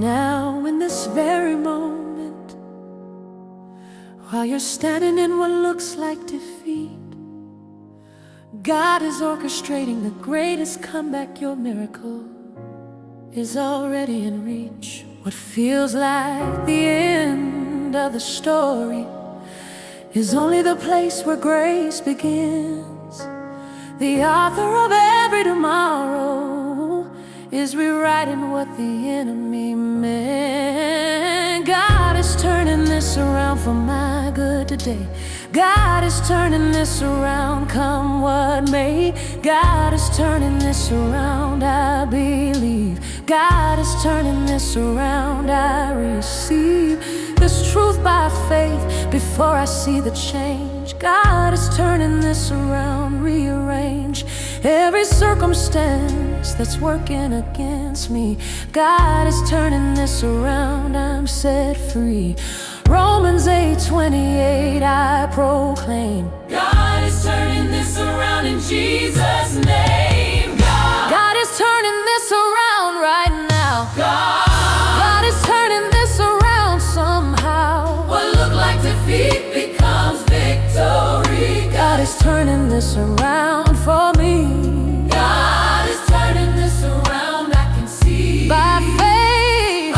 now, in this very moment, while you're standing in what looks like defeat, God is orchestrating the greatest comeback. Your miracle is already in reach. What feels like the end of the story is only the place where grace begins. The author of every tomorrow is rewriting what the enemy meant. God is turning this around for my good today. God is turning this around, come what may. God is turning this around, I believe. God is turning this around, I receive this truth by faith before I see the change. God is turning this around, rearrange every circumstance that's working against me. God is turning this around, I'm set free. Romans 8:28 I proclaim, God is turning this around in Jesus' name. God is turning this around right now. God is turning this around somehow. What looked like defeat becomes victory. God is turning this around for me. God is turning this around, I can see. By faith,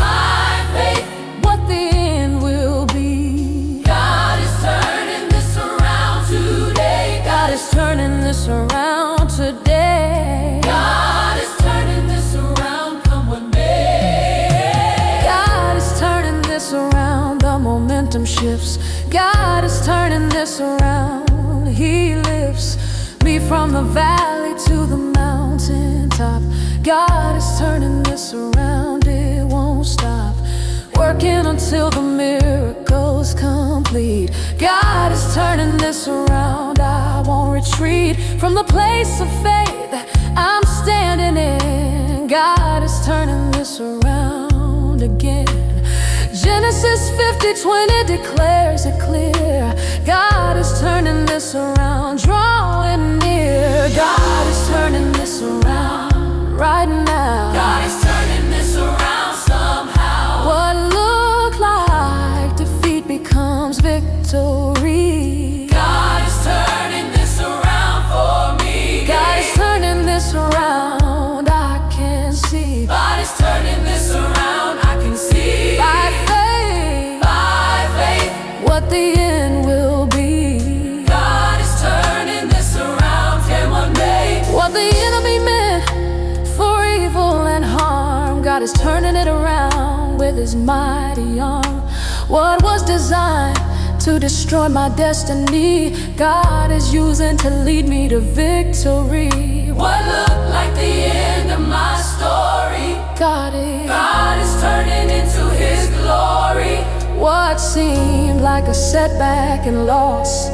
what the end will be. God is turning this around today. God is turning this around today. God is turning this around, come what may. God is turning this around, the momentum shifts. God is turning this around. He lifts me from the valley to the mountaintop. God is turning this around, it won't stop. Working until the miracle's complete. God is turning this around, I won't retreat from the place of faith I'm standing in. God is turning this around again. Genesis 50:20 declares it clear. God is turning this around, drawing near. God is turning this around right now. God is turning this around somehow. What looked like defeat becomes victory. God is turning this around for me. God is turning this around, I can see. God is turning this around, I can see. By faith, what the end will be. God is turning this around, can one day. What the enemy meant for evil and harm, God is turning it around with his mighty arm. What was designed to destroy my destiny, God is using to lead me to victory. What looked like the end of my story, God is turning into his glory. what seemed like a setback and loss,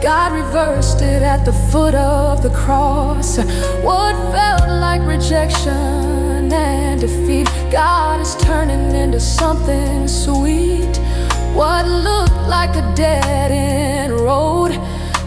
God reversed it at the foot of the cross. What felt like rejection and defeat, God is turning into something sweet. What looked like a dead-end road,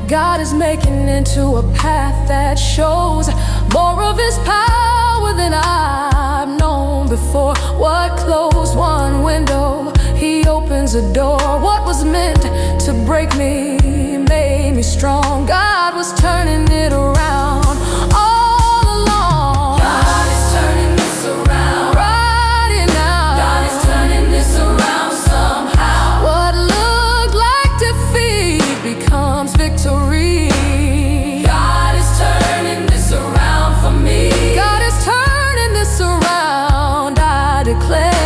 God is making into a path that shows more of his power than I've known before. What closed one window, he opens a door. What was meant to break me made me strong. God was turning it around all along. God is turning this around Right now. God is turning this around somehow. What looked like defeat becomes victory. God is turning this around for me. God is turning this around, I declare.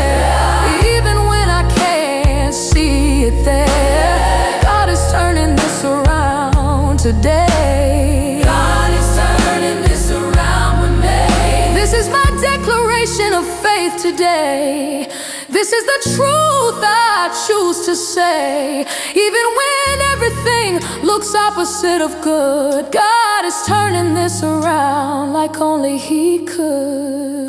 Even when I can't see it there, God is turning this around today. God is turning this around with me. This is my declaration of faith today. This is the truth I choose to say. Even when everything looks opposite of good, God is turning this around like only he could.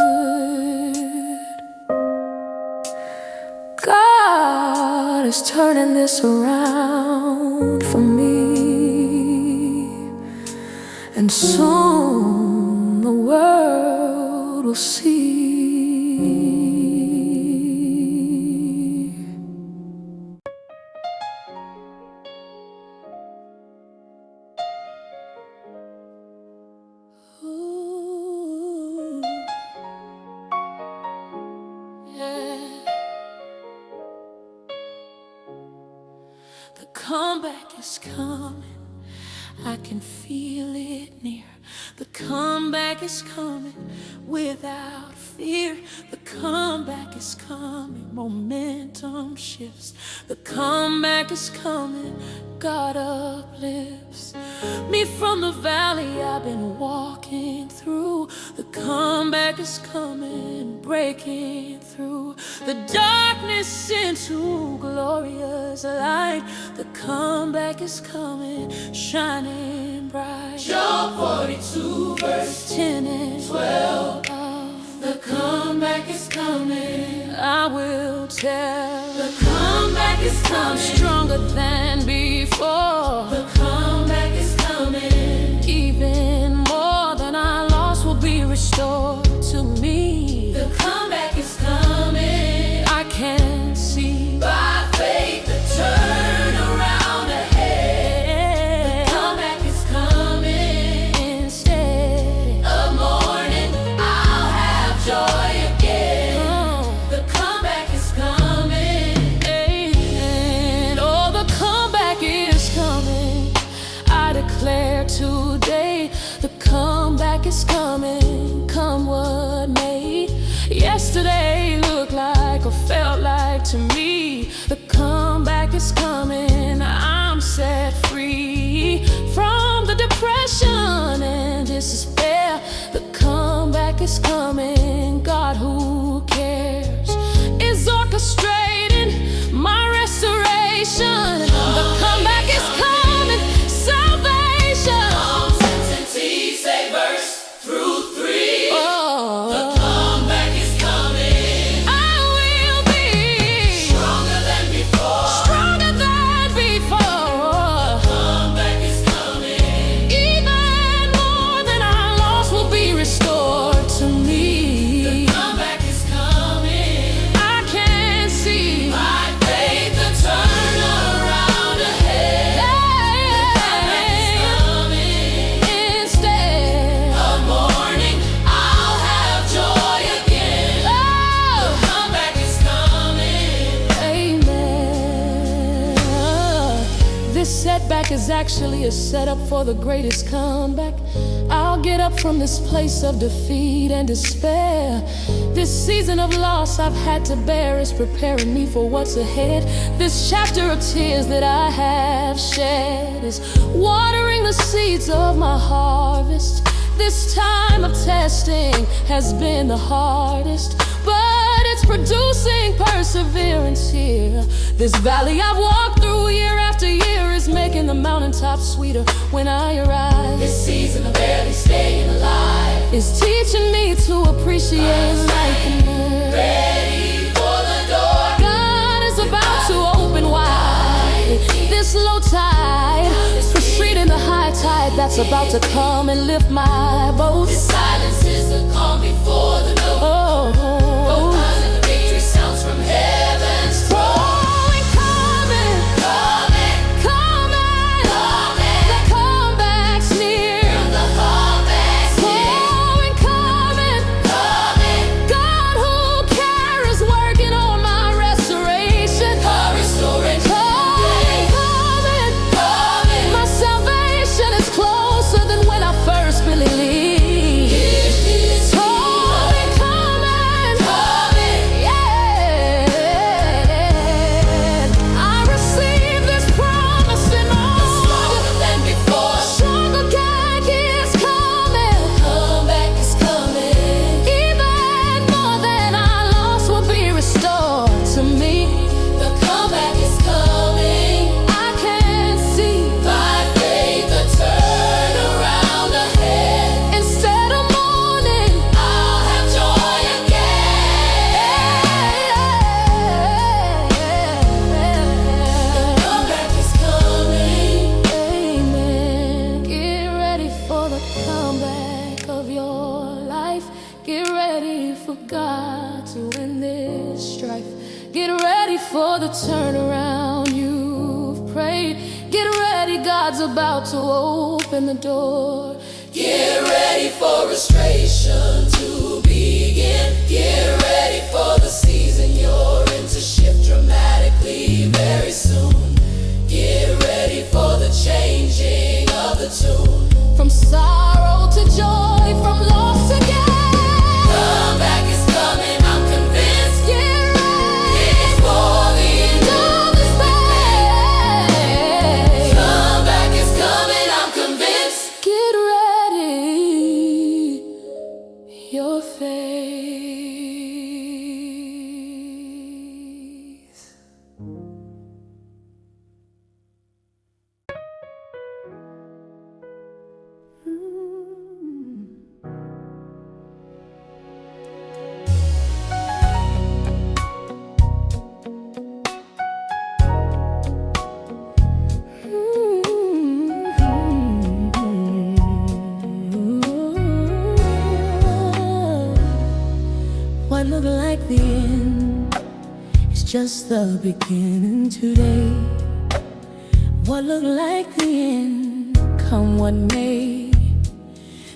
God is turning this around for me. And soon the world will see. The comeback is coming. I can feel it near. The comeback is coming without fear. The comeback is coming. Momentum shifts. The comeback is coming. God uplifts me from the valley I've been walking through. The comeback is coming, breaking through the darkness into glorious light. The comeback is coming, shining bright. John 42 verse 10 and 12. The Comeback is coming. I will tell. The comeback is coming. Stronger than before. The comeback is coming. Even more than I lost will be restored to me. The comeback is coming. I can see By faith, the turnaround ahead. The comeback is coming. instead. Of morning, I'll have joy again. The comeback is coming. And oh, the comeback is coming. I declare today, the comeback is coming, come what may. Yesterday looked like or felt like to me. The comeback is coming. I'm set free from the depression and despair. The comeback is coming. God who cares is orchestrating my restoration. The comeback is coming. Salvation. Psalms and say verse through 3. Oh, The comeback is coming. I will be Stronger than before. stronger than before. Comeback is coming. Even more than I lost will be restored to me. Comeback is coming. I can see By faith, the turnaround ahead. Comeback is coming. instead. Of morning, I'll have joy again. Oh, Comeback is coming. amen. This setback is actually a setup for the greatest comeback. I'll get up from this place of defeat and despair. This season of loss I've had to bear is preparing me for what's ahead. This chapter of tears that I have shed is watering the seeds of my harvest. This time of testing has been the hardest, but it's producing perseverance here. This valley I've walked through year after year is making the mountaintop sweeter when I arrive. This season of barely staying alive. It's teaching me to appreciate life and live. Ready for the door. God is about to open wide this low tide, retreating the high tide that's about to come and lift my boat. This silence is the calm before the note. Oh, And the victory sounds from heaven's throne. oh, and coming, Coming, coming, coming. the comeback's near. The comeback's here. Oh, and coming, Coming, God who cares, working on my restoration. restoring. Coming, coming, Coming. my salvation is closer than when I first believed. Coming, coming, yeah. I receive this promise and all. Stronger than before. Stronger God is coming. Comeback is coming. Even more than I lost will be restored to me. The comeback is coming. I can see By faith, the turnaround ahead. instead of mourning, I'll have joy again. Comeback is coming. Amen. Get ready for the comeback of your life. Get ready for God to end this strife. Get ready for the turnaround you've prayed. Get ready, God's about to open the door. Get ready for restoration to begin. Get ready for the season you're in to shift dramatically very soon. Get just the beginning today. What looked like the end, come what may.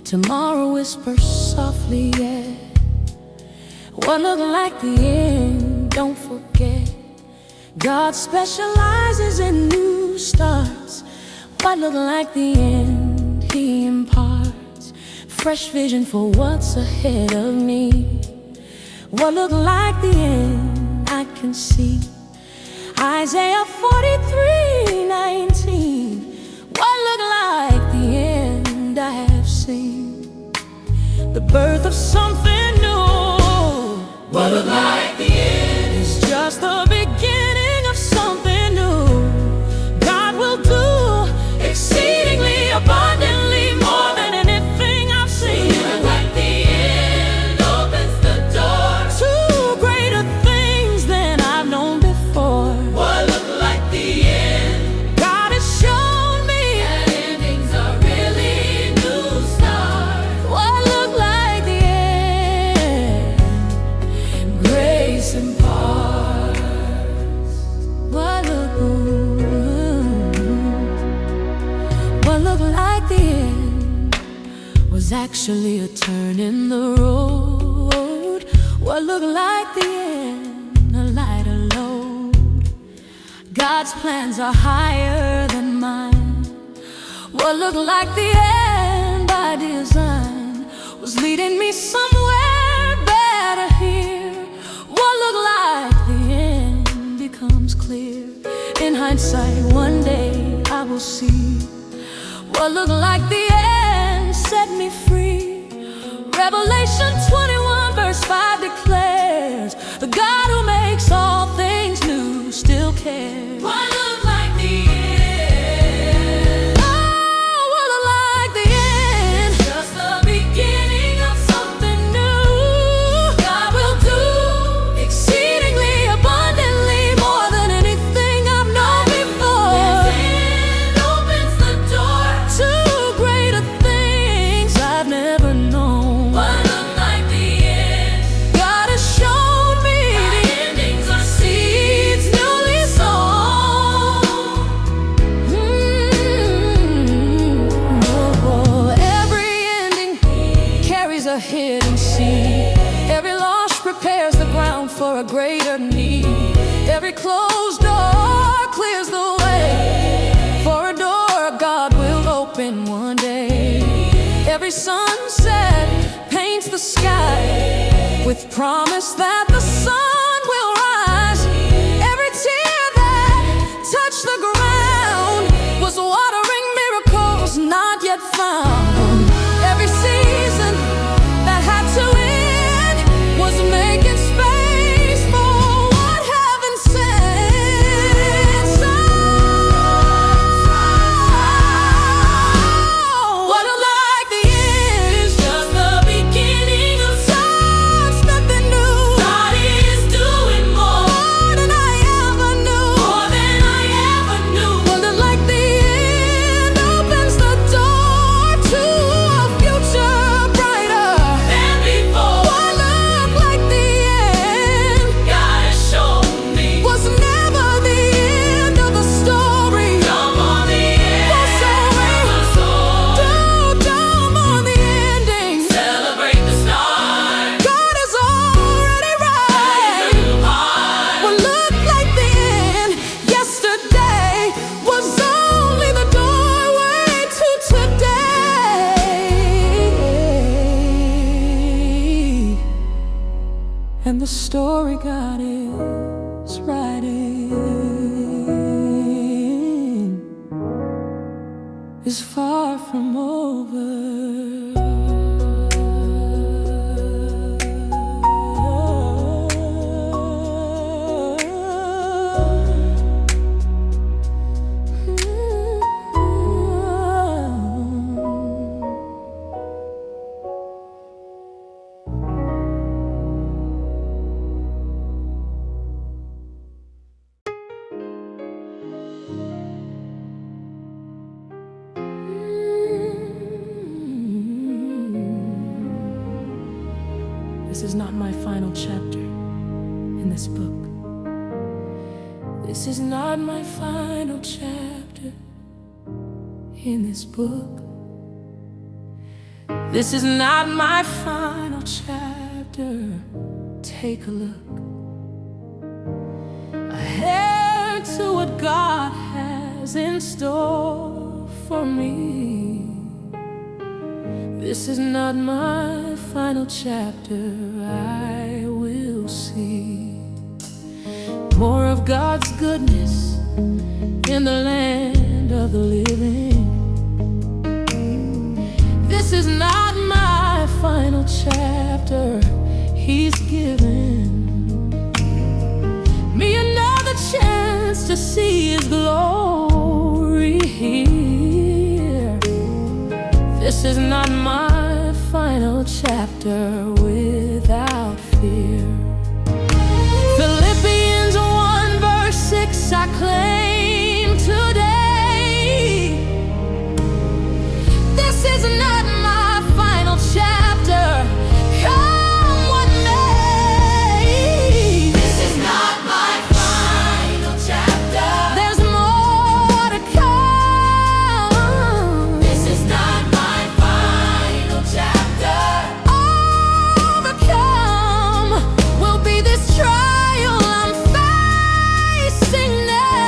Tomorrow whispers softly, yeah. What looked like the end, don't forget, God specializes in new starts. What looked like the end, He imparts fresh vision for what's ahead of me. What looked like the end, I can see. Isaiah 43:19. What looked like the end, I have seen the birth of something new. What looked like the end is just the beginning of something new. God will do exceedingly abundantly more than anything I've seen. What looked like the end opens the door to greater things than I've known before. What looked like the end, God has shown me that endings are really new starts. what looked like the end, grace imparts. What looked like the end was actually a turn in the road. What looked like the end, a lighter load. God's plans are higher than mine. What looked like the end by design was leading me somewhere better here. What looked like the end becomes clear. In hindsight, one day I will see. What looked like the end set me free. Revelation 21:5 declares, the God who makes all things new still cares. What looked like the end, Oh, what looked like the end, just the beginning of something new. God will do exceedingly abundantly more than anything I've known before. This end opens the door To greater things I've never known. What looked like the end, God has shown me the endings are seeds newly sown. Every ending carries a hidden seed. Every loss prepares the ground for a greater need. Every closed door clears the way for a door God will open one day. Every sunset paints the sky with promise that the sun will rise. Every tear that touched the ground was watering miracles not yet found. Every season that had to end was making space for what heaven sent. So, what looked like the end is just the beginning of something new. God is doing More than I ever knew. more than I ever knew. What looked like the end opens the door to a future brighter Than before, What looked like the end God has shown me. was never the end of the story. Jump on the end Oh, sorry. of the soul. Don't jump on the ending. Celebrate the start. God is already right. New heart. What looked like the end yesterday was only the doorway to today. And the story God is writing is far from over. This is not my final chapter in this book. This is not my final chapter in this book. This is not my final chapter. Take a look ahead to what God has in store for me. This is not my final chapter. I will see more of God's goodness in the land of the living. This is not my final chapter. He's given me another chance to see His glory here. This is not my final chapter without fear. Philippians 1:6 I claim today. This is not my final chapter. Come what may. This is not my final chapter. There's more to come. This is not my final chapter. Overcome will be this trial I'm facing now.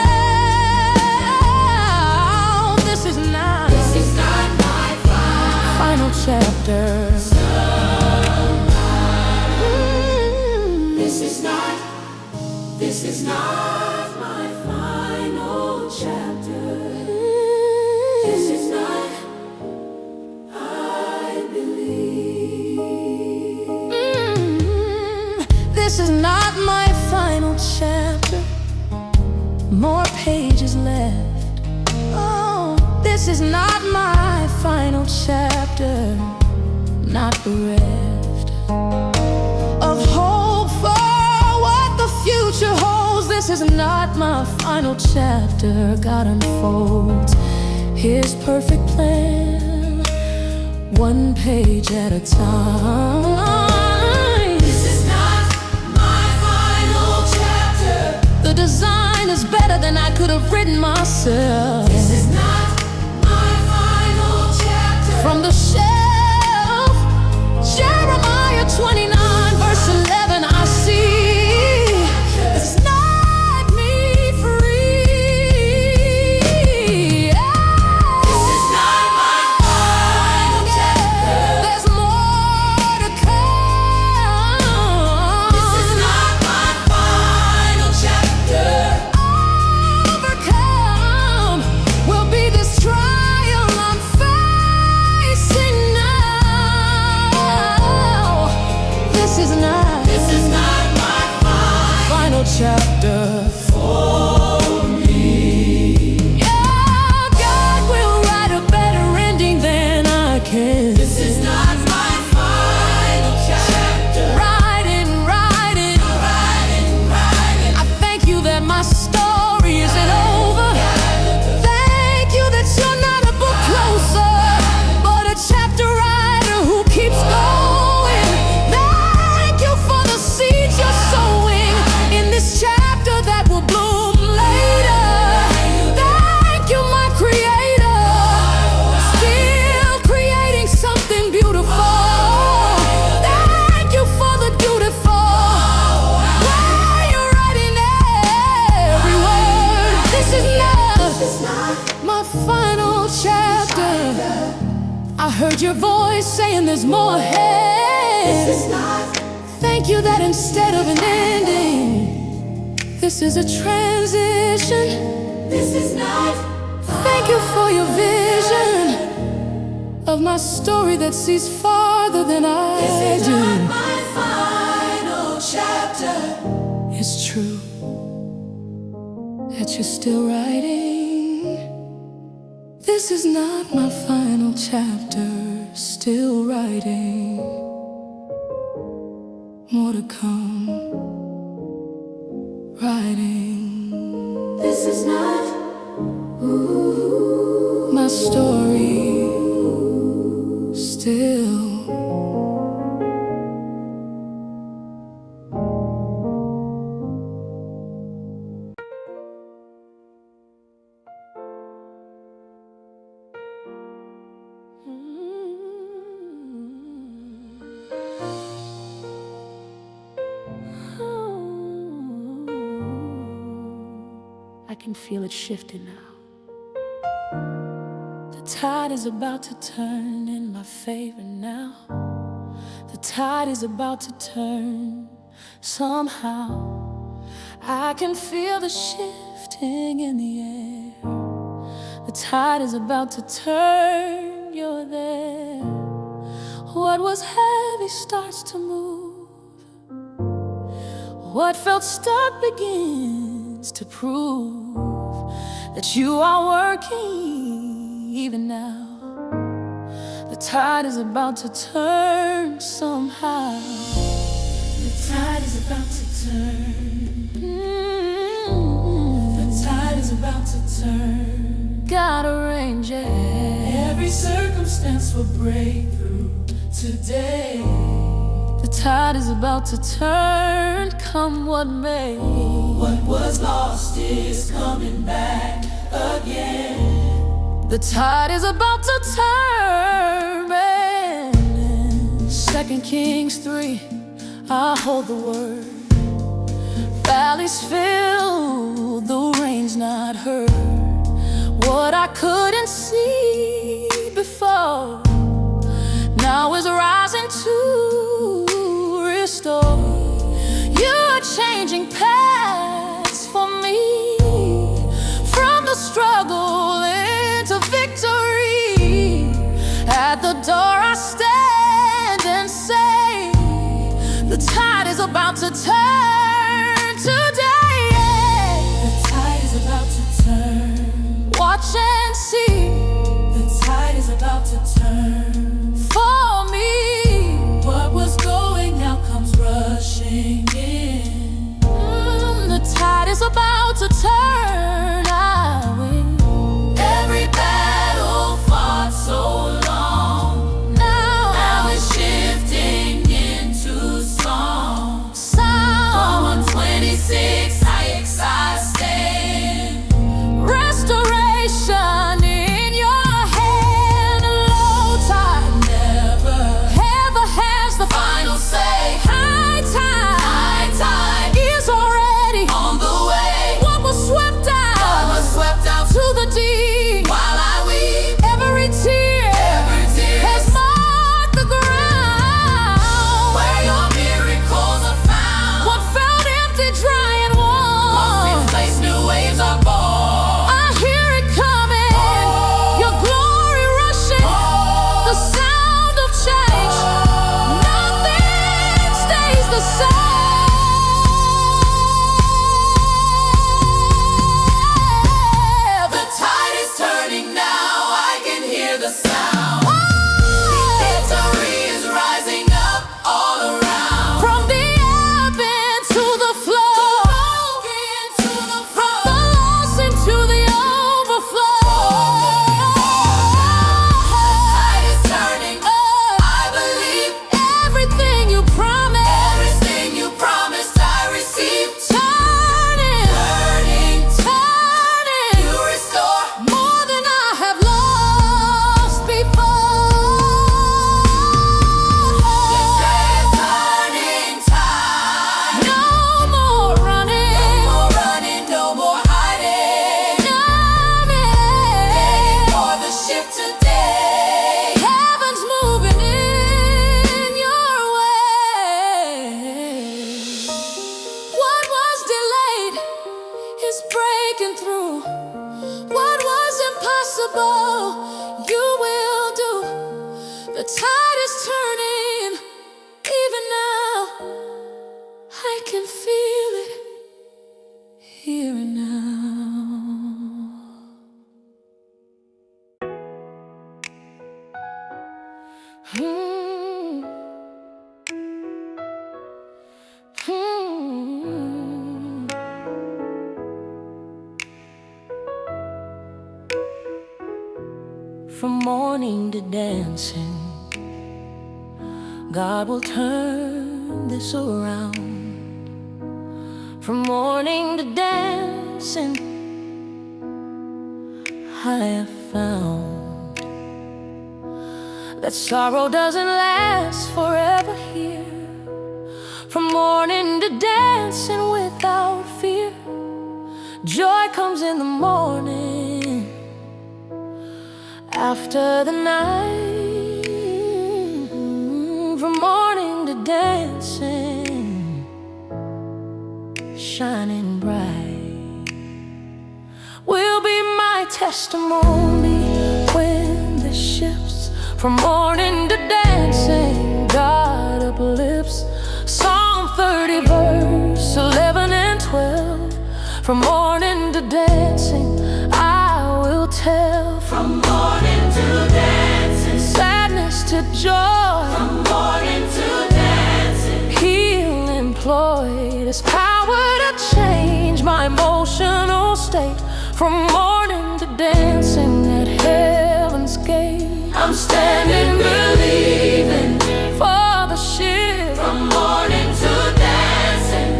This is not my final chapter. This is not my final chapter. This is not, I believe. This is not my final chapter. More pages left. Oh, this is not my final chapter. Not bereft of hope for what the future holds. This is not my final chapter. God unfolds His perfect plan, one page at a time. This is not my final chapter. The design is better than I could have written myself. This is not my final chapter. From the shelf, Jeremiah 29:11, I see it's not me free. This is not my final chapter. There's more to come. This is not my final chapter. Overcome will be this trial I'm facing now. This is not my final chapter. Yeah, God will write a better ending than I can. This is not my final chapter. Writing. I thank you that my story isn't over. Thank you that you're not a book closer, but a chapter writer who keeps going. Thank you for the seeds you're sowing in this chapter that will bloom later. Thank you, my Creator, still creating something beautiful. Thank you for the beautiful. Why you're writing every word. This is not my final chapter. I heard your voice saying there's more ahead. Thank you that instead of an ending, this is a transition. This is not Thank you for your vision of my story that sees farther than I do. my final chapter. It's true that you're still writing. This is not my final chapter. Still writing. More to come. Writing. This is not My story. Still I can feel it shifting now. The tide is about to turn in my favor now. The tide is about to turn somehow. I can feel the shifting in the air. The tide is about to turn, you're there. What was heavy starts to move. What felt stuck begins to prove that you are working even now. The tide is about to turn somehow. The tide is about to turn. The tide is about to turn. Gotta arrange it. Every circumstance will break through today. The tide is about to turn, come what may. What was lost is coming back again. The tide is about to turn, man. 2 Kings 3, I hold the word. Valleys fill, the rain's not heard. What I couldn't see before now is rising to restore. You're changing paths for me, from the struggle into victory. At the door I stand and say, the tide is about to turn today. The tide is about to turn. Watch and see. The tide is about to turn for me. What was going out comes rushing in. The tide is about to turn, I win. Every battle fought so long, now it's shifting into song. Psalm 126, I stand. Restoration in your hand. Low tide never has the final say. High tide is already on the way. What was swept out to the deep. While I weep, every tear has marked the ground. Where your miracles are found. What felt empty, dry and warm, replace new waves are born. I hear it coming, your glory rushing, the sound of change. Nothing stays the same. The tide is turning now, I can hear the sound. Victory is rising up all around. From the ebb into the flow, from the loss into the overflow. The tide is turning, I believe. Everything you promised, I receive. Turning, you restore more than I have lost before. Turning tide, no more running, no more hiding. For the shift today, heaven's moving in your way. What was delayed is breaking through. What was impossible, you will do. The tide is turning, even now. I can feel it here and now. Hmm. Hmm. From morning to dancing, God will turn this around. From morning to dancing, I have found that sorrow doesn't last forever here. From morning to dancing without fear, Joy comes in the morning, after the night, from morning to dancing, shining bright, will be my testimony when the shifts from morning to dancing. God uplifts. Psalm 30 verse 11 and 12. From morning to dancing, I will tell. From morning to dancing, Sadness to joy. from morning to dancing, Heal employed His power to change my emotional state. From morning to dancing at heaven's gate, I'm standing believing. for the shift From morning to dancing,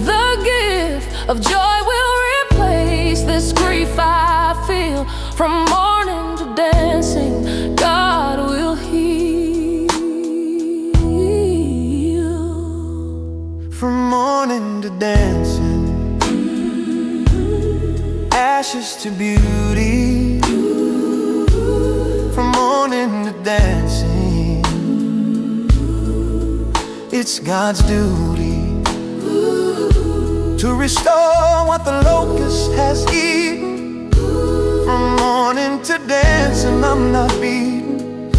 the gift of joy will replace this grief I feel. From morning to dancing, God will heal. From morning to dancing, ashes to beauty. From morning to dancing, it's God's duty to restore what the locust has eaten. From morning to dancing, I'm not beaten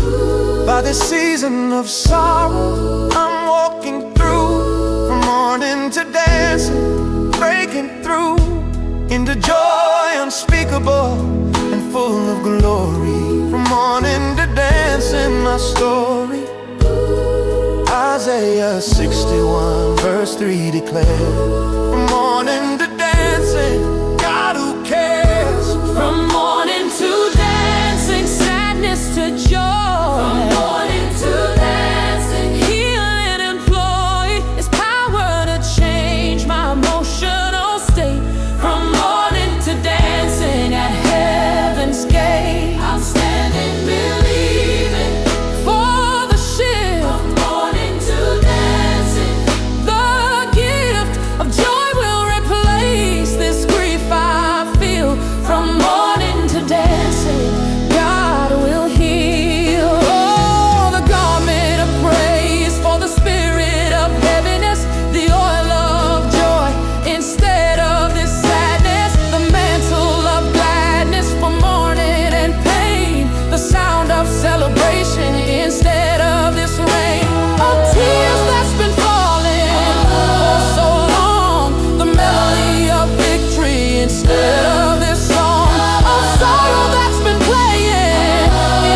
by this season of sorrow I'm walking through. From morning to dancing, breaking through into joy unspeakable and full of glory. From morning to dancing, my story. Isaiah 61 verse 3 declares, from morning to dancing, God who cares. From morning to dancing, sadness to joy. from morning to dancing, Healing employed His power to change my emotional state. From morning to dancing at heaven's gate, I'm standing believing. for the shift, From morning to dancing, the gift of joy will replace this grief I feel. From morning to dancing, God will heal. Oh, the garment of praise for the spirit of heaviness, the oil of joy instead of this sadness, the mantle of gladness for mourning and pain, the sound of celebration instead of this rain of tears that's been falling for so long, the melody of victory instead of this song of sorrow that's been playing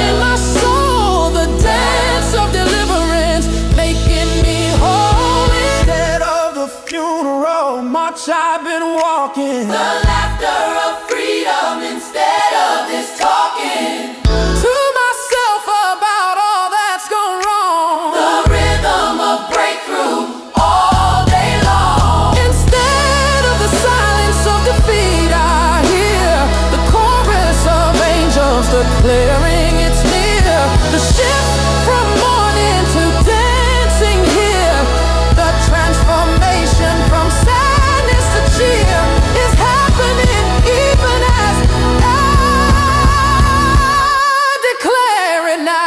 in my soul, the dance of deliverance making me whole. Instead of the funeral march I've been walking, the laughter of freedom instead of this talking, To myself about all that's gone wrong, the rhythm of breakthrough all day long. instead of the silence of defeat, I hear the chorus of angels declaring it's near. The shift from morning to dancing here, the transformation from sadness to cheer is happening even as I declare it now.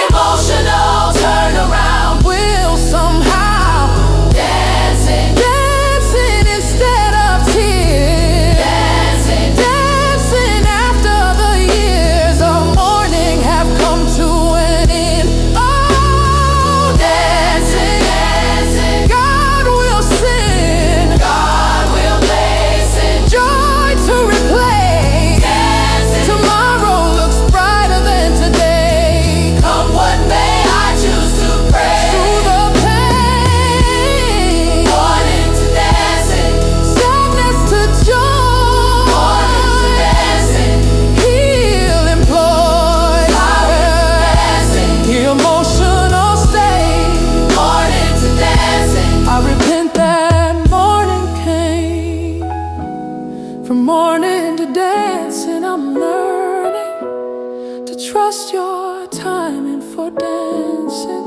Emotional turnaround, Will somehow dancing, dancing instead of tears, dancing, dancing after the years of mourning have come to an end. Oh, dancing, dancing. God will send God will listen, joy to replace. dancing. Tomorrow looks brighter than today. Come what may, I choose to pray. Through the pain, Morning to dancing, sadness to joy, morning to dancing, heal employed, dancing, emotional state. morning to dancing. I repent that morning came. From morning to dancing, I'm learning to trust your timing for dancing.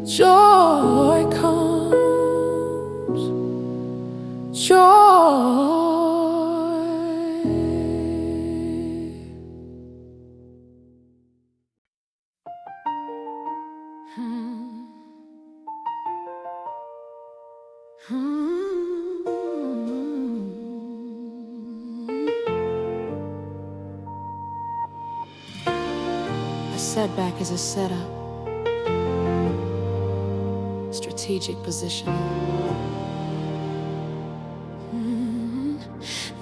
Joy comes A setback is a setup, strategic positioning.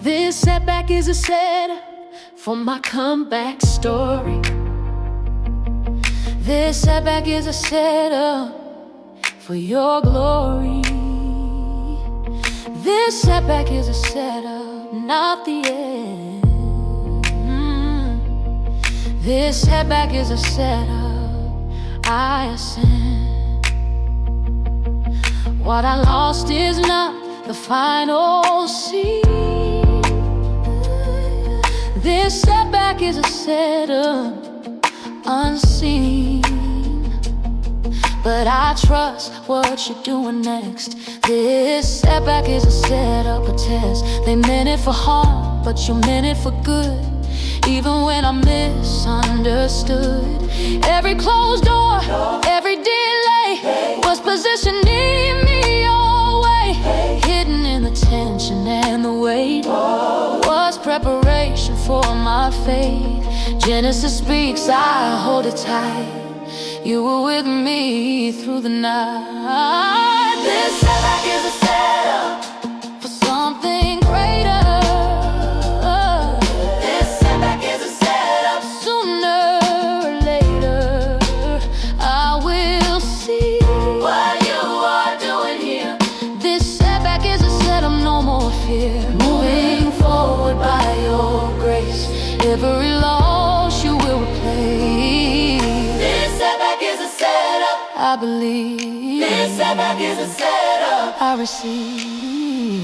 This setback is a setup for my comeback story. This setback is a setup for your glory. This setback is a setup, not the end. This setback is a setup, I ascend. What I lost is not the final scene. This setback is a setup, unseen. But I trust what you're doing next. This setback is a setup, a test. They meant it for harm, but you meant it for good. Even when I misunderstood, every closed door, every delay was positioning me your way. Hidden in the tension and the weight was preparation for my fate. Genesis speaks, I hold it tight. You were with me through the night. This setback is a setup for something greater. This setback is a setup. Sooner or later, I will see what you are doing here. This setback is a setup, no more fear. Moving forward by your grace, every loss you will replace. I believe this setback is a setup. I receive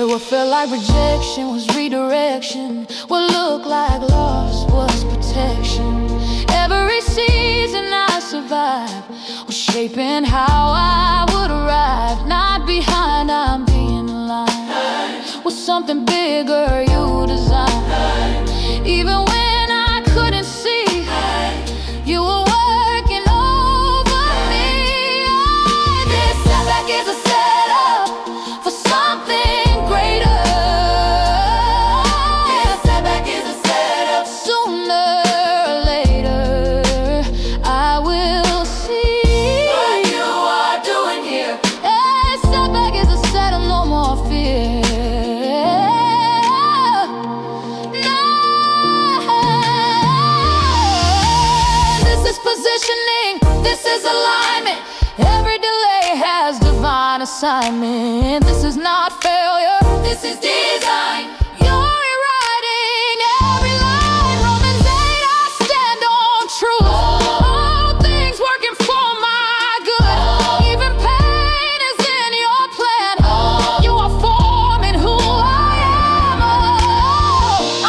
what felt like rejection was redirection. What looked like loss was protection. Every season I survived was shaping how I would arrive. Not behind, I'm being aligned with something bigger you designed. Even when I couldn't see, you were working over me. This setback is a setup for something greater. This setback is a setup. Sooner or later, I will see what you are doing here. This setback is a setup, no more fear. Positioning, this is alignment. Every delay has divine assignment. This is not failure, this is design. You're rewriting every line. Romans 8, I stand on truth. All things working for my good. Even pain is in your plan. You are forming who I am.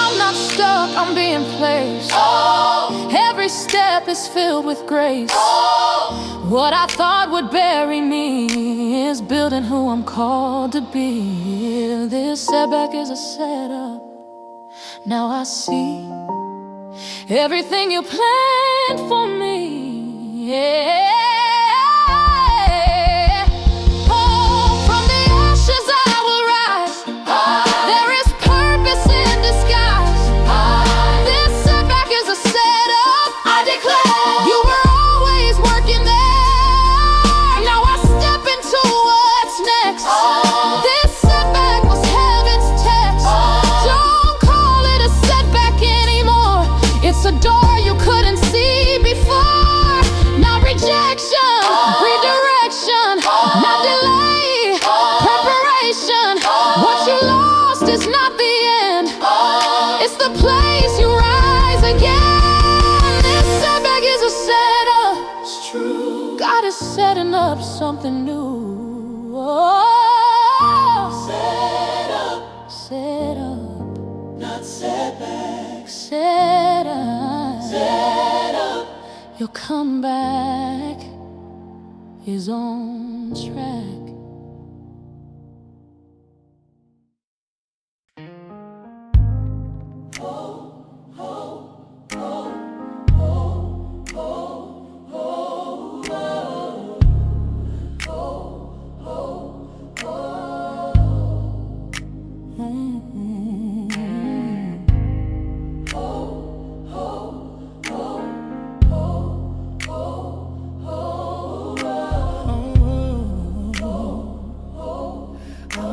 I'm not stuck, I'm being placed. Every step is filled with grace. What I thought would bury me is building who I'm called to be. This setback is a setup. Now I see everything you planned for me. Yeah. Oh, from the ashes I will rise. There is purpose in disguise. This setback is a setup, I declare. You were always working there. Now I step into what's next. This setback was heaven's text. Don't call it a setback anymore. It's a door you couldn't see before. Not rejection, redirection, not delay, preparation. What you lost is not the end. It's the place you rise again. This setback is a setup. It's true. God is setting up something new. Oh, set up, set up, not setback. Set up, set up. Your comeback is on track.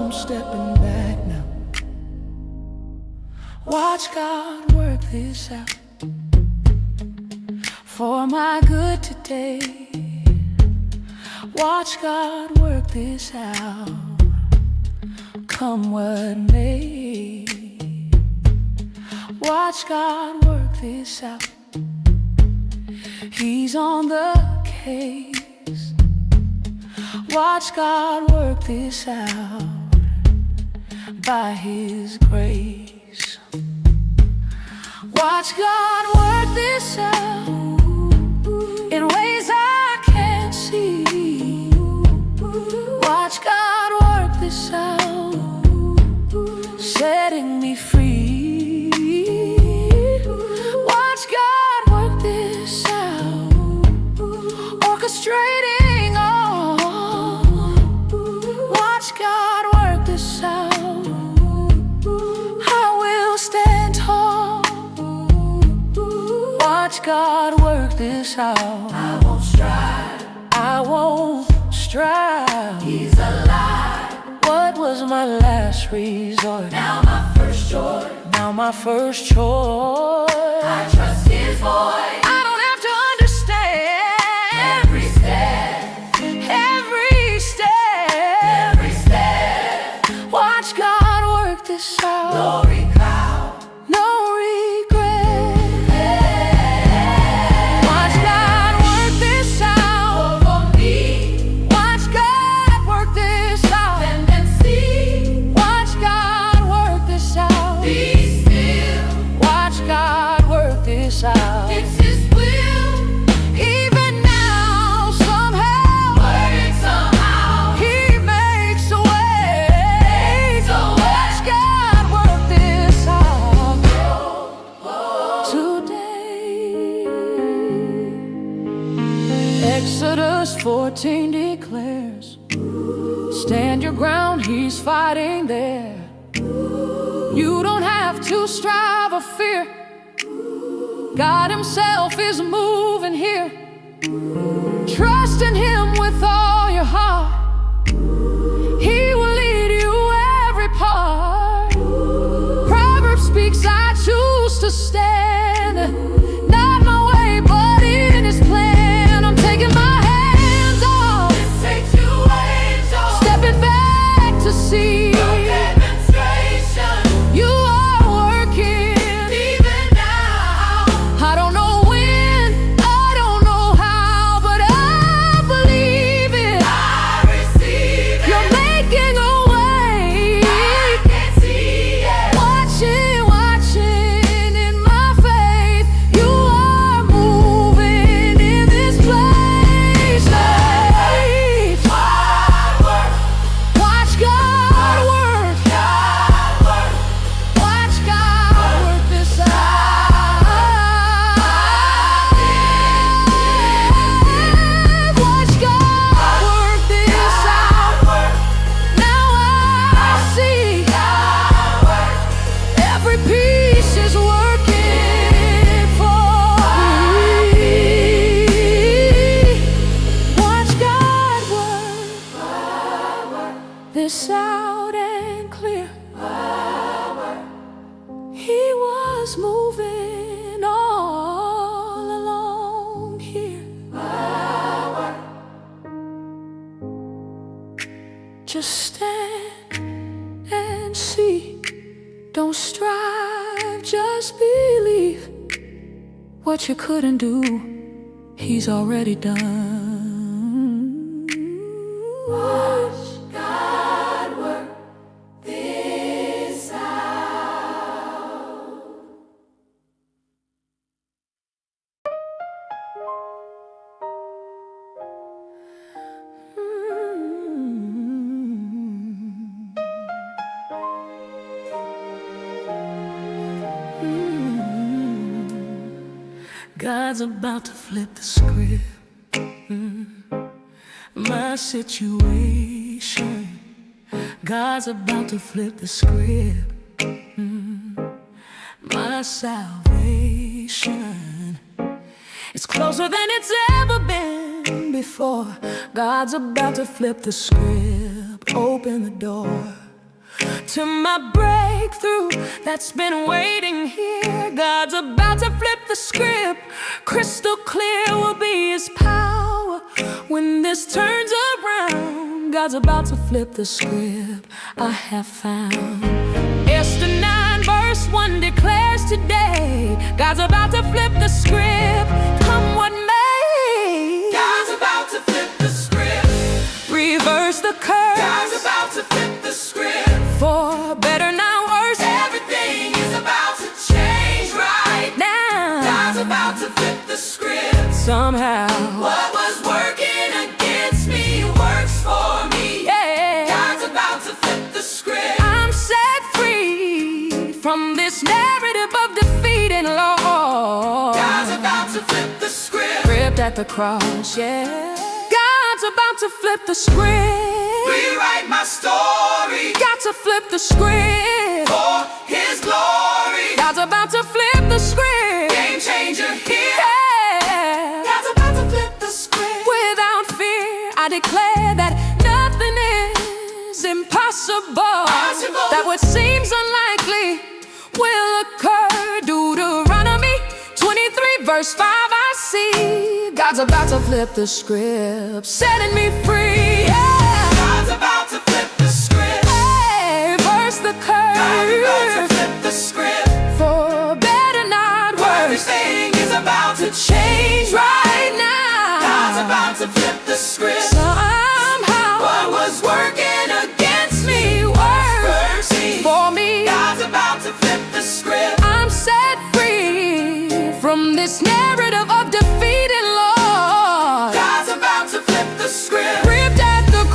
I'm stepping back now. Watch God work this out for my good today. Watch God work this out, come what may. Watch God work this out. He's on the case. Watch God work this out by His grace. Watch God work this out in ways I can't see. Watch God work this out, setting me free. Watch God work this out, orchestrating all. Watch God work this out. I will stand tall. Watch God work this out. I won't strive. I won't strive. He's alive. What was my last resort? Now my first joy. Now my first choice. I trust His voice. I don't have to understand Every step. every step. Every step. Watch God work this out. Glory cloud. No regret. Watch God work this out. For me. Watch God work this out. Stand and see. Watch God work this out. Be still. Watch God work this out. It's His will. Even now, somehow, Working somehow. He makes a way. So Watch God work this out today. Exodus 14 declares, stand your ground, He's fighting there. You don't have to strive or fear. God Himself is moving here. Trust in Him with all your heart. He will lead you every part. Proverbs speaks, I choose to stand. Not my way, but in His plan. I'm taking my hands off, Take you angel. stepping back to see Demonstration. you are working. Even now. I don't know when, I don't know how, but I believe it. I receive it. You're making a way. I can't see it. Watching, watching in my faith. You are moving in this place. Hard work. Watch God work. God work. Watch God work this out. Watch God work this out. Work. Now I see every piece is working for me. Watch God work this out and clear. He was moving all along here. Just stand and see. Don't strive, just believe. What you couldn't do, He's already done. Watch God work this out. God's about to flip the script. My situation. God's about to flip the script. My salvation. It's closer than it's ever been before. God's about to flip the script. Open the door. to my breakthrough that's been waiting here. God's about to flip the script. Crystal clear will be His power when this turns around. God's about to flip the script, I have found. Esther 9 verse 1 declares today, God's about to flip the script, come what may. God's about to flip the script. Reverse the curse. God's about to flip the script. For better, not worse. Everything is about to change right Now God's about to flip the script. somehow, What was working against me works for me. yeah, God's about to flip the script. I'm set free from this narrative of defeat and loss. God's about to flip the script. Ripped at the cross, yeah. God's about to flip the script. Rewrite my story Got to flip the script. for His glory. God's about to flip the script. Game changer here. Yeah. God's about to flip the script. Without fear, I declare that nothing is impossible. Possible. That what seems unlikely will occur. Deuteronomy 23 verse 5 I see. God's about to flip the script, setting me free. Yeah. God's about to flip the script. Hey, reverse the God's about to curse. flip the script. For better, not worse. Everything is about to Change right now. God's about to flip the script. Somehow, What was working against me works mercy. for me. God's about to flip the script. I'm set free from this narrative of defeat and loss. God's about to flip the script. Ripped at the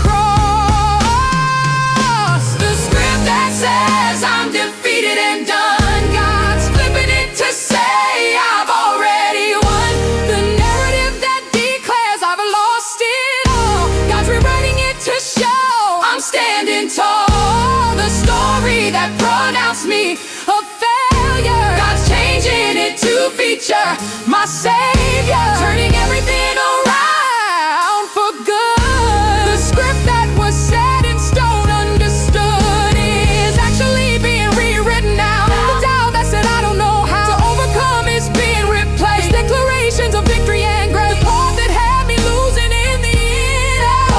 cross. The script that says I'm defeated and done. God's flipping it to say I've already won. The narrative that declares I've lost it all. God's rewriting it to show I'm standing tall. The story that pronounced me a failure, God's changing it to feature my Savior, turning everything around for good. The script that was set in stone, understood, is actually being rewritten now. The doubt that said I don't know how to overcome is being replaced. Declarations of victory and grace. The part that had me losing in the end,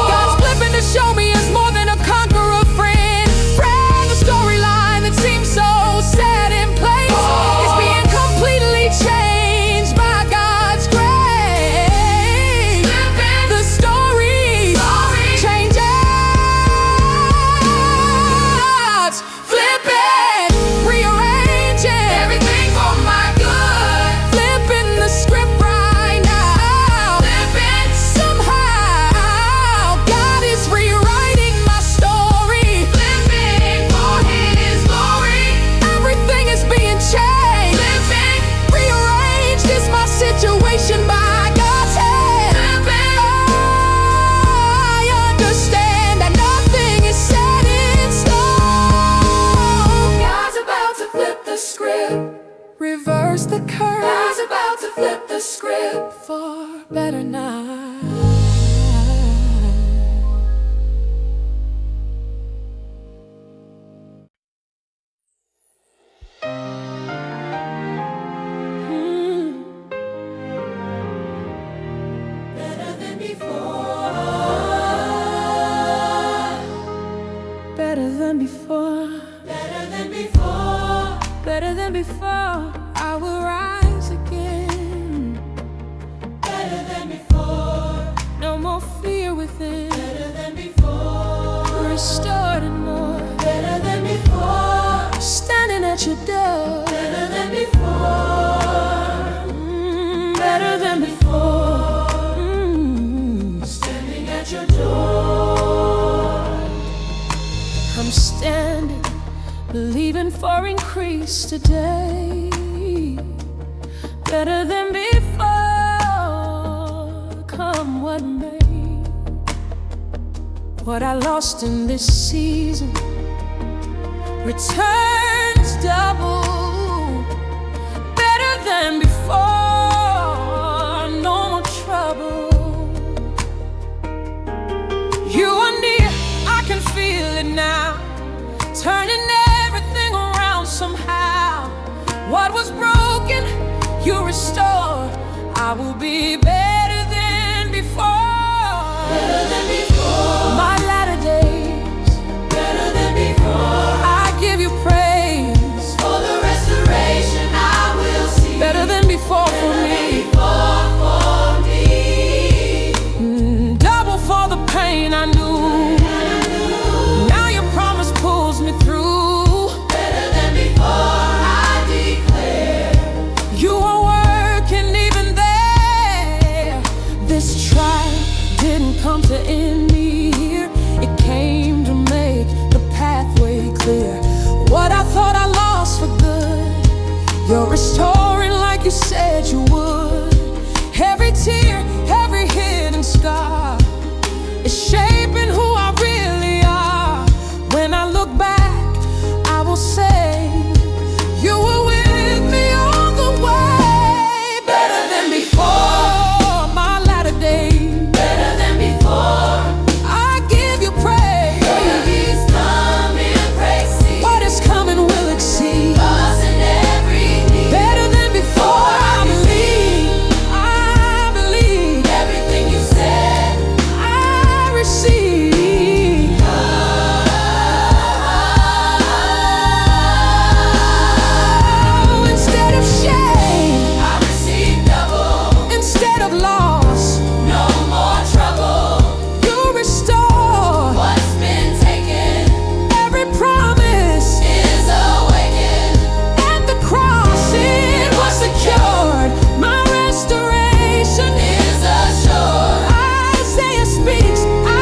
God's flipping to show me as more than a conqueror, friend. The storyline that seems so set in place is being completely changed by God's grace. The story changes, flipping, rearranging Everything for my good. flipping the script right now. Flipping. Somehow, God is rewriting my story. Flipping for His glory. Everything is being changed. Flipping. Rearranged is my situation by God's hand. Flipping. I understand that nothing is set in stone. God's about to flip the script. Reverse the curse God's about to flip the script. for better night. Better than before. Better than before. Better than before. Better than before. I will rise again. Better than before. No more fear within. Better than before. Restored and more. Better than before. Standing at your door. Better than before. Better than before. Standing at your door. I'm standing, believing for increase today. Better than before, come what may. What I lost in this season returns double. Better than before, no more trouble. You are near, I can feel it now. turning everything around somehow. What was broken, you restore. I will be better than before. Better than before. My latter days, Better than before. I give you praise. For the restoration I will see. Better than before for me. Before for me. Double for the pain I knew. Now your promise pulls me through. Better than before, I declare. You are working even there. This trial didn't come to end me here. It came to make the pathway clear. What I thought I lost for good, you're restoring like you said you would. Every tear, every hidden scar is shaping who I really are. When I look back, I will say you were with me all the way. Better than before, my latter days. Better than before. I give you praise. He's coming, praise see. What is coming will exceed. Us in every need. Better than before, I believe. I believe. Everything you said. I receive. Oh, instead of shame, I receive double. instead of loss, No more trouble. you restore. What's been taken Every promise is awakened. at the cross, it was secured. My restoration Is assured. Isaiah speaks, I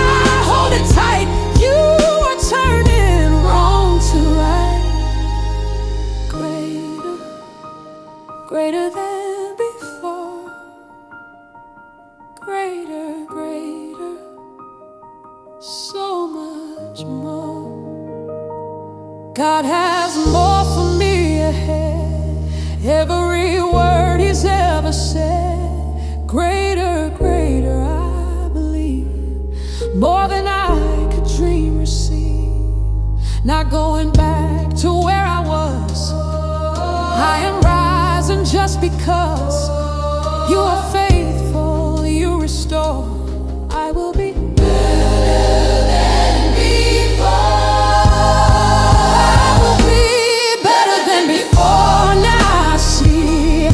hold it tight. You are turning wrong to right. Greater, greater than before. Greater, greater, so much more. God has more for me ahead. Every word He's ever said. Greater, greater, I believe. More than I could dream, receive. Not going back to where I was. I am rising just because you are faithful, you restore. I will be I will be better than before. Now I see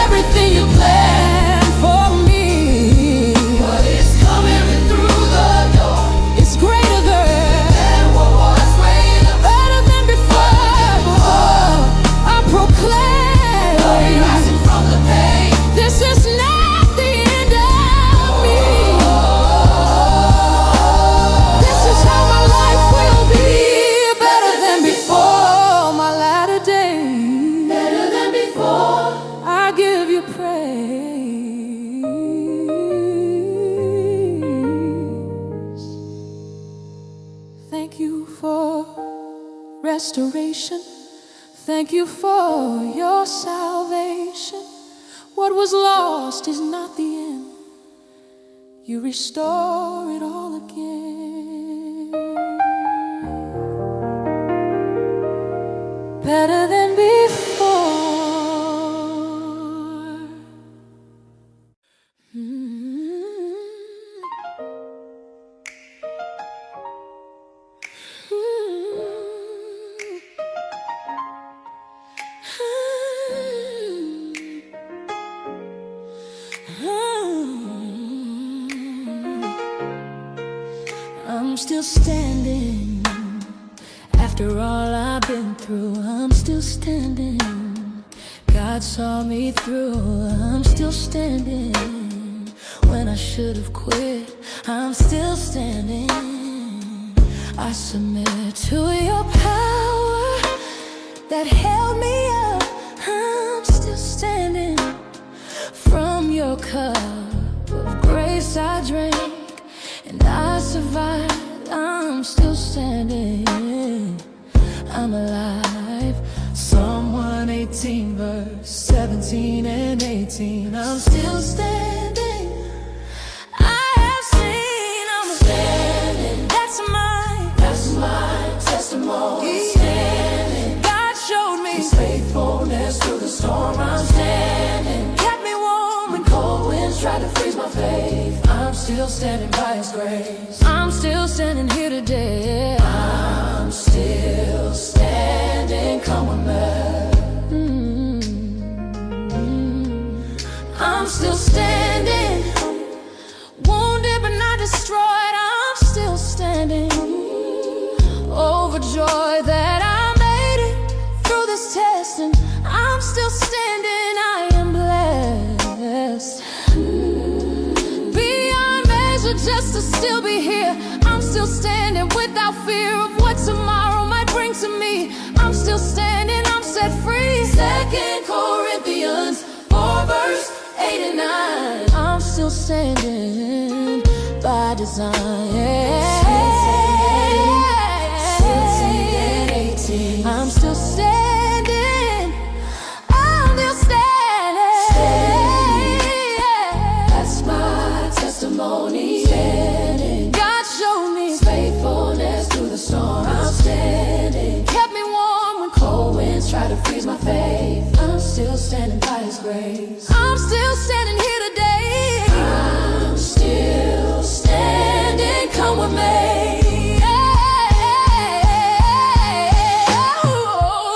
everything you planned for me. What is coming through the door? It's greater than, And what was greater? better than before. I proclaim Rising from the pain. this is not the end of me. This is how my life will be. Better than before, my latter days. Better than before. I give you praise. Thank you for restoration. Thank you for your salvation. What was lost is not the end. You restore it all again. Better than before. I'm still standing. After all I've been through, I'm still standing. God saw me through, I'm still standing. When I should have quit, I'm still standing. I submit to your power that held me up. I'm still standing. From your cup of grace I drank, and I survived. I'm still standing. I'm alive. Psalm 118 verse 17 and 18. I'm still standing. I have seen I'm standing. That's my testimony. still standing by His grace. I'm still standing here today. I'm still standing, come what may. I'm still standing, wounded but not destroyed. I'm still standing, overjoyed that I made it through this test. And I'm still standing, I am blessed beyond measure just to still be here. I'm still standing without fear of what tomorrow might bring to me. I'm still standing, I'm set free. 2 Corinthians 4 verse 8 and 9. I'm still standing by design. I'm still standing. I'm still standing. That's my testimony. Standing. God showed me His faithfulness through the storm. I'm standing. kept me warm when Cold winds try to freeze my faith. I'm still standing by His grace. I'm still standing here today. I'm still standing, come what may.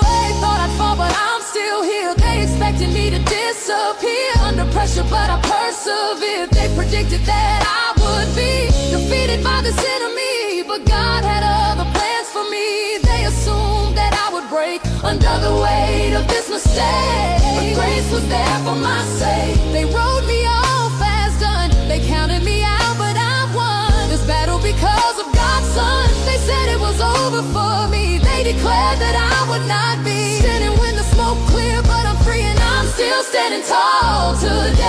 They thought I'd fall, but I'm still here. They expected me to disappear under pressure, but I persevered. They predicted that I would be defeated by this enemy, but God had other plans for me. They assumed that I would break Under the weight of this mistake, but grace was there for my sake. They wrote me off as done. They counted me out, but I won this battle because of God's Son. They said it was over for me. They declared that I would not be standing when the smoke cleared, but I'm free and I'm Still standing tall today.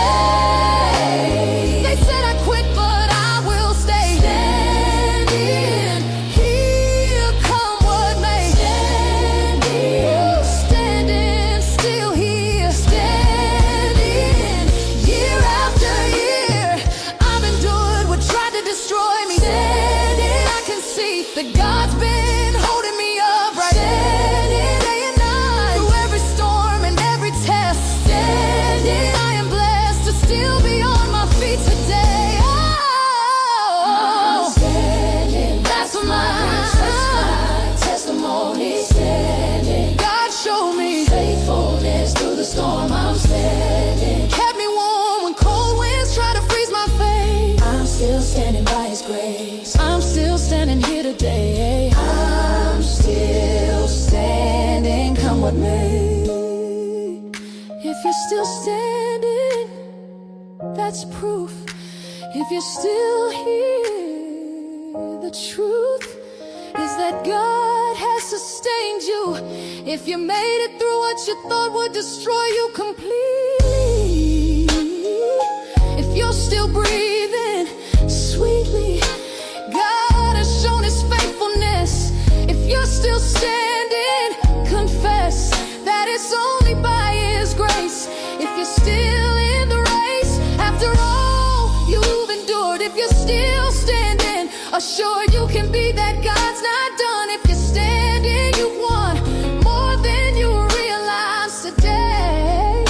They said I quit, but I will stay Standing, here, come what may. standing, Standing still here, standing, year after year. I've endured what tried to destroy me. standing, I can see that God's been holding me up right standing, day and night. Through every storm and every test, standing. I am blessed to still be on my feet today. I'm standing. That's my testimony. Standing, God showed me, faithfulness through the storm. I'm standing. kept me warm when cold winds try to freeze my faith. I'm still standing by His grace. I'm still standing here today. I'm still standing, come what may. If you're still standing, that's proof. If you're still here, the truth is that God has sustained you. If you made it through what you thought would destroy you completely, if you're still breathing sweetly, God has shown His faithfulness. If you're still standing, confess that it's only by His grace. If you're still in the race, after all you've endured, if you're still standing, assured you can be that God's not done. If you're standing, you've won more than you realize today.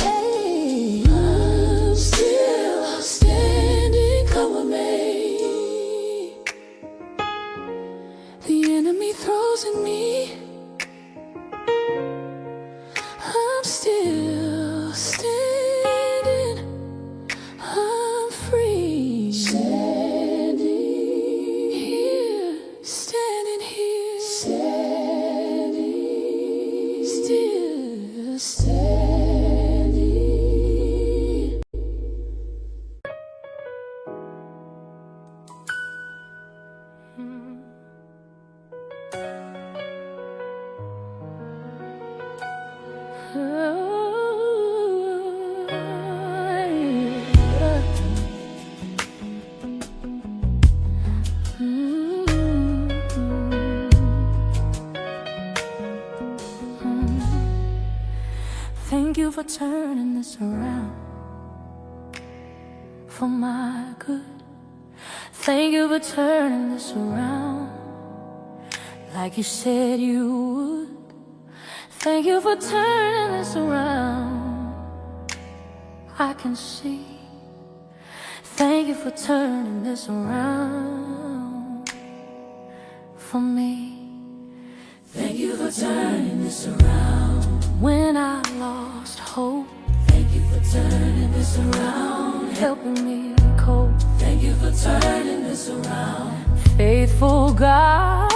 I'm still standing, come what may. The enemy throws at me, I'm still standing, I'm free. Standing, Here, standing here, standing, still standing. Thank you for turning this around for my good. Thank you for turning this around like you said you would. Thank you for turning this around. I can see. Thank you for turning this around for me. Thank you for turning this around. When I lost hope, Thank you for turning this around. helping me cope. Thank you for turning this around. Faithful God,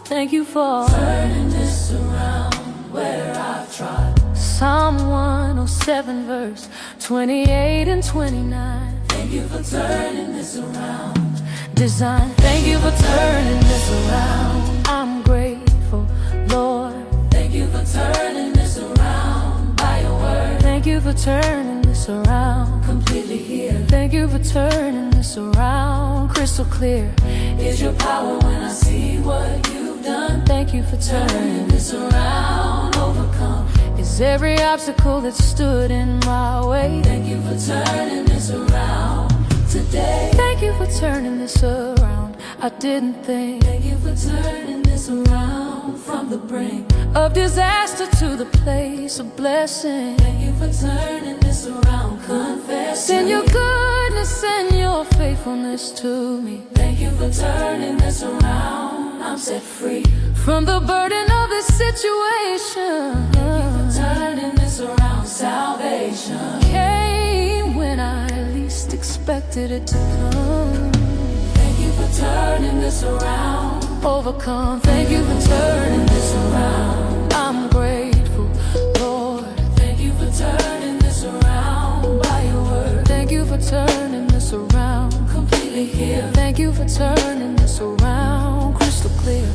thank you for Turning this around where I've tried. Psalm 107 verse 28 and 29. Thank you for turning this around. Design, thank you for turning this around. I'm grateful, Lord. Thank you for turning this around by your word. Thank you for turning this around. Completely here Thank you for turning this around. Crystal clear is your power when I see what you've done. Thank you for turning Turning this around, overcome. is every obstacle that stood in my way. Thank you for turning this around today. Thank you for turning this around. I didn't think Thank you for turning this around from the brink. of disaster to the place of blessing. Thank you for turning this around, confessing. Send your goodness and your faithfulness to me. Thank you for turning this around. I'm set free. From the burden of this situation, Turning this around, salvation. came when I least expected it to come. Thank you for turning this around. Overcome, thank you for turning this around. I'm grateful, Lord. Thank you for turning this around by your word. Thank you for turning this around. Completely here Thank you for turning this around. Crystal clear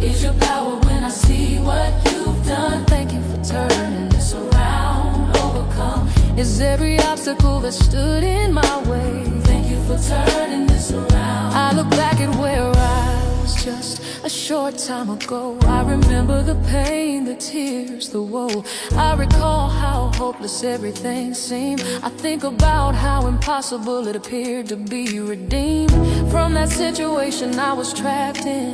is your power when I see what you've done. Thank you for turning this Around, overcome. is every obstacle that stood in my way. Thank you for turning this around. I look back at where I was just a short time ago. I remember the pain, the tears, the woe. I recall how hopeless everything seemed. I think about how impossible it appeared to be redeemed from that situation I was trapped in.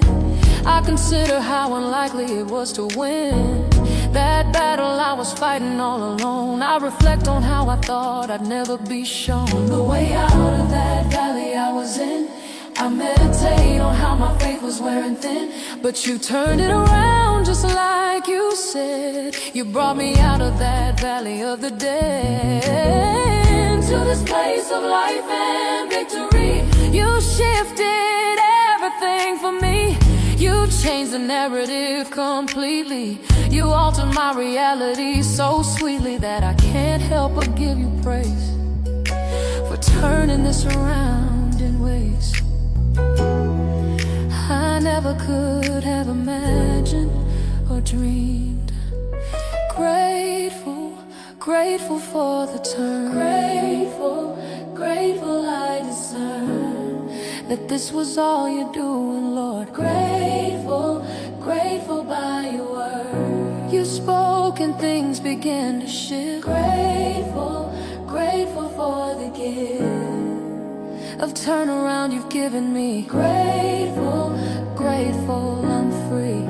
I consider how unlikely it was to win that battle I was fighting all alone. I reflect on how I thought I'd never be shown The way out of that valley I was in, I meditate on how my faith was wearing thin. but you turned it around just like you said. You brought me out of that valley of the dead To this place of life and victory. You shifted everything for me. You changed the narrative completely. You altered my reality so sweetly that I can't help but give you praise for turning this around in ways I never could have imagined or dreamed. Grateful, grateful for the turn. Grateful, grateful I discern That this was all you're doing, Lord. Grateful, grateful by your word. You spoke and things began to shift. Grateful, grateful for the gift Of turnaround you've given me. Grateful, Grateful I'm free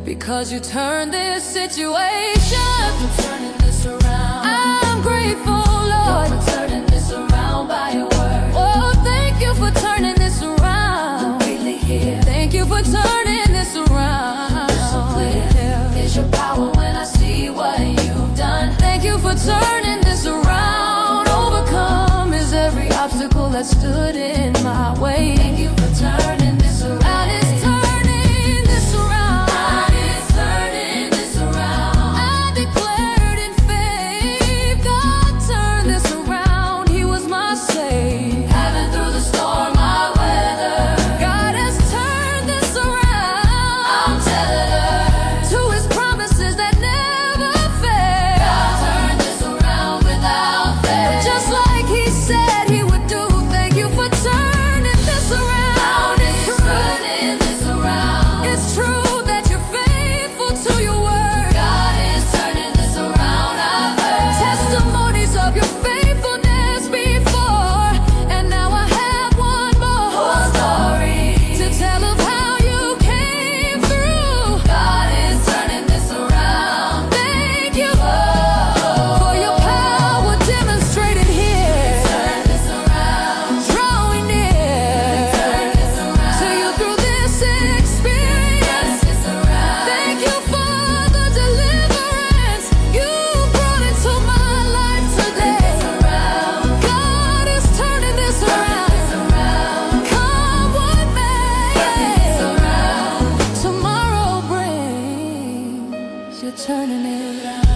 because you turned this situation. turning this around. I'm grateful, Lord. For turning this around by your word. Oh, thank you for turning this around. Completely here Thank you for turning this around. so clear is your power when I see what you've done. Thank you for turning this around. Overcome is every obstacle that stood in my way. Thank you for turning this around. God is turning this around. God is turning this around. I declared in faith, God turned this around. He was my save. Having through the storm, my weather. God has turned this around. I'm tethered To his promises that never fail. God turned this around without fail. Just like he said he would do. Thank you for turning you're turning it around.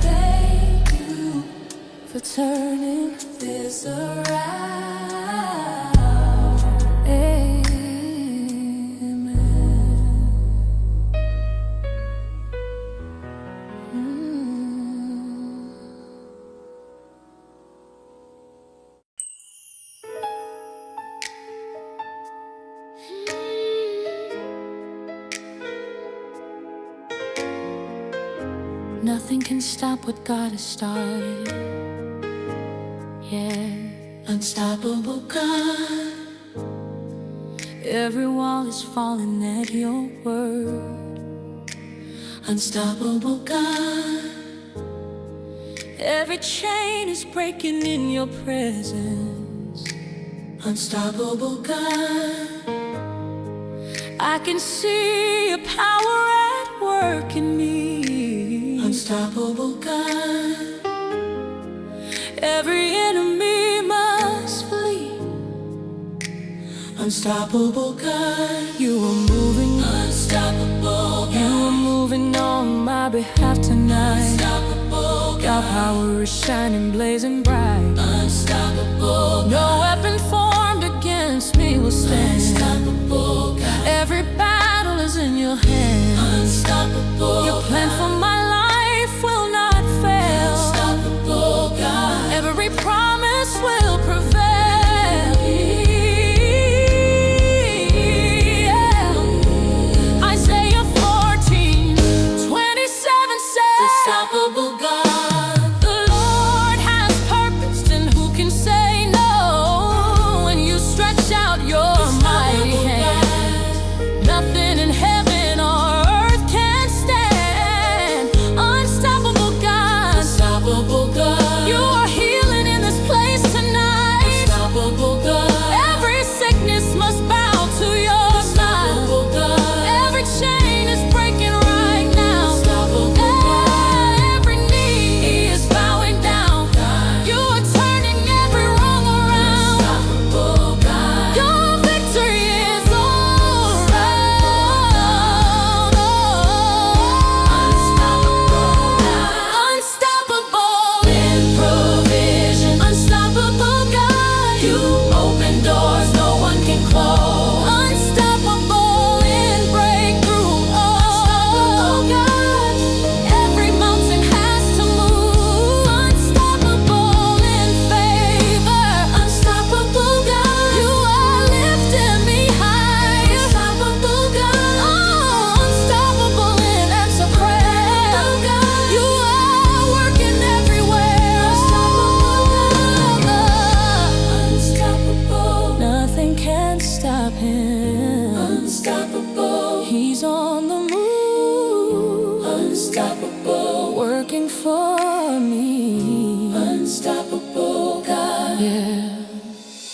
Thank you for turning this around. Amen. Nothing can stop what God has started. Yeah, unstoppable God. Every wall is falling at your word. Unstoppable God. Every chain is breaking in your presence. Unstoppable God. I can see your power at work in me. Unstoppable God. Every enemy must flee. Unstoppable God. You are moving. Unstoppable God. You are moving on my behalf tonight. Unstoppable God. Your power is shining, blazing bright. Unstoppable God. No weapon formed against me will stand. Unstoppable God. Every battle is in your hands. Unstoppable. Your plan for my life will not fail. Unstoppable God. Every promise will prevail. Yeah. Isaiah 14:27 says, Unstoppable God. The Lord has purposed, and who can say no? When you stretch out your mighty hand, nothing in heaven or earth can stand. Unstoppable God. Unstoppable God. You are healing in this place tonight. Unstoppable God. Every sickness must bow to your side. Unstoppable God. Every chain is breaking right now. Unstoppable God. Every knee is bowing down. You are turning every wrong around. Unstoppable God. Your victory is all around. Unstoppable in provision. Unstoppable God. You open doors no one can close. Unstoppable in breakthrough. Oh God. Every mountain has to move. Unstoppable in favor. Unstoppable God. You are lifting me high. Unstoppable God. Oh, unstoppable in answer prayer. You are working everywhere. Unstoppable God. Unstoppable. Nothing can stop him. Unstoppable. He's on the move. Unstoppable. Working for me. Unstoppable God. Yeah.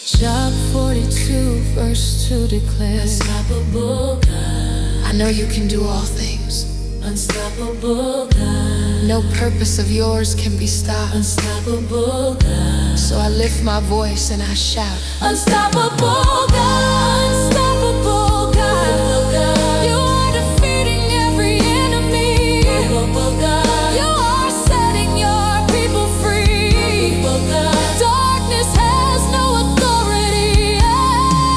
Job 42 verse 2 declares, Unstoppable God. I know you can do all things. Unstoppable God. No purpose of yours can be stopped. Unstoppable God. So I lift my voice and I shout, Unstoppable God. Unstoppable God. You are defeating every enemy. Unstoppable God. You are setting your people free. Unstoppable God. Darkness has no authority.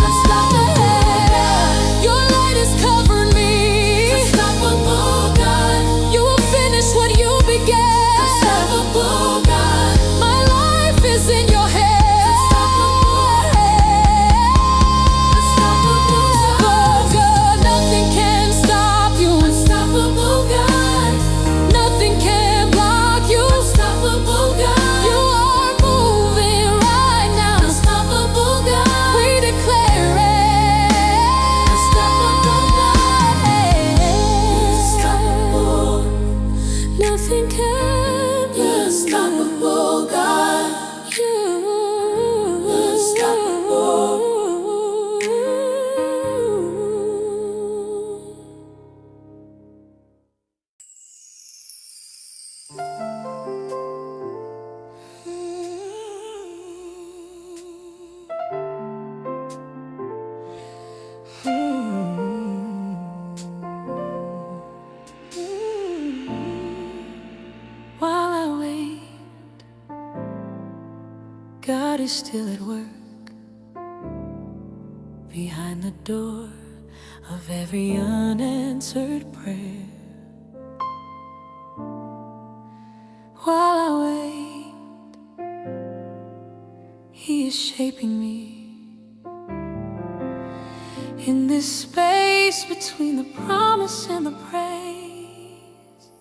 Unstoppable God. Your light has covered me. Unstoppable God. You will finish what you began. Unstoppable God. My life is in your hands. Unstoppable God. Nothing can stop you. Unstoppable God. Nothing can block you. Unstoppable God. You are moving right now. Unstoppable God. We declare it. Unstoppable God. Unstoppable. Nothing can be unstoppable God. You unstoppable. God is still at work behind the door of every unanswered prayer. While I wait, He is shaping me in this space between the promise and the praise.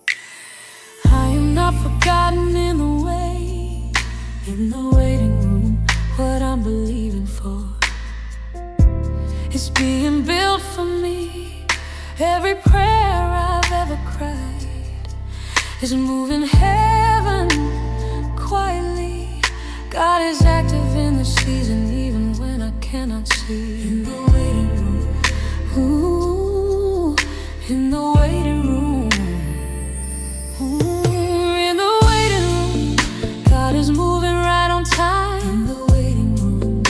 I am not forgotten in the waiting room. What I'm believing for is being built for me. Every prayer I've ever cried is moving heaven quietly. God is active in the season, even when I cannot see. In the waiting room, ooh, in the waiting room, ooh, in the waiting room, God is moving right on time. In the waiting room,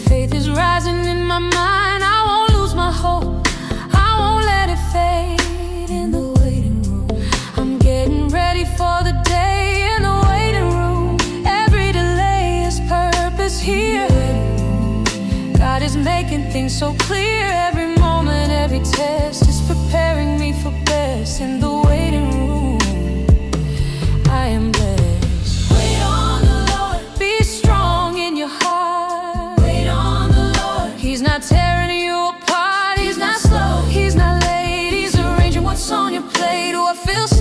faith is rising in my mind. I won't lose my hope, I won't let it fade. In the waiting room, I'm getting ready for the day. In the waiting room, every delay is purpose here. God is making things so clear. Every moment, every test is preparing me for best. In the waiting room, I am blessed. Wait on the Lord. Be strong in your heart. Wait on the Lord. He's not tearing you apart. He's not slow, He's not late. He's arranging what's on your plate. Oh, I feel so